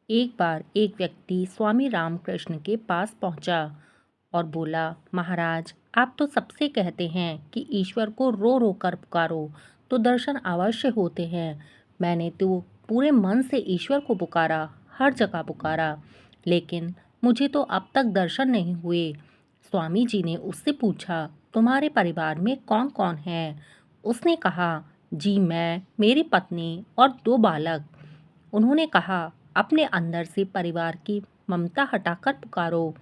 एक बार एक व्यक्ति स्वामी रामकृष्ण के पास पहुंचा और बोला, महाराज, आप तो सबसे कहते हैं कि ईश्वर को रो रो कर पुकारो तो दर्शन अवश्य होते हैं। मैंने तो पूरे मन से ईश्वर को पुकारा, हर जगह पुकारा, लेकिन मुझे तो अब तक दर्शन नहीं हुए। स्वामी जी ने उससे पूछा, तुम्हारे परिवार में कौन कौन है? उसने कहा, जी मैं, मेरी पत्नी और 2 बालक। उन्होंने कहा, अपने अंदर से परिवार की ममता हटाकर पुकारो।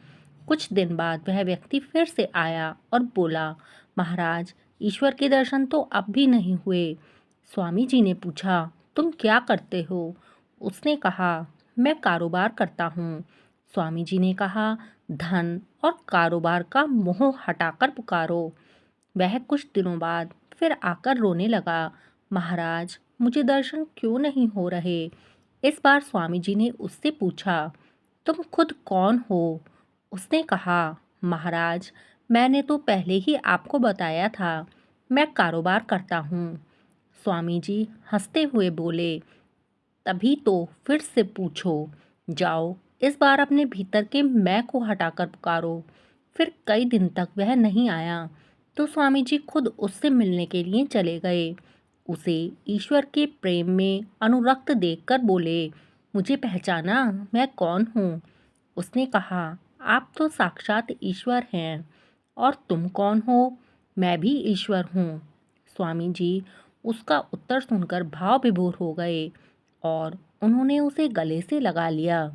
कुछ दिन बाद वह व्यक्ति फिर से आया और बोला, महाराज, ईश्वर के दर्शन तो अब भी नहीं हुए। स्वामी जी ने पूछा, तुम क्या करते हो? उसने कहा, मैं कारोबार करता हूँ। स्वामी जी ने कहा, धन और कारोबार का मोह हटाकर पुकारो। वह कुछ दिनों बाद फिर आकर रोने लगा, महाराज, मुझे दर्शन क्यों नहीं हो रहे? इस बार स्वामी जी ने उससे पूछा, तुम खुद कौन हो? उसने कहा, महाराज, मैंने तो पहले ही आपको बताया था, मैं कारोबार करता हूँ। स्वामी जी हंसते हुए बोले, तभी तो फिर से पूछो, जाओ इस बार अपने भीतर के मैं को हटाकर पुकारो। फिर कई दिन तक वह नहीं आया तो स्वामी जी खुद उससे मिलने के लिए चले गए। उसे ईश्वर के प्रेम में अनुरक्त देखकर बोले, मुझे पहचाना, मैं कौन हूँ? उसने कहा, आप तो साक्षात ईश्वर हैं। और तुम कौन हो? मैं भी ईश्वर हूँ। स्वामी जी उसका उत्तर सुनकर भाव विभोर हो गए और उन्होंने उसे गले से लगा लिया।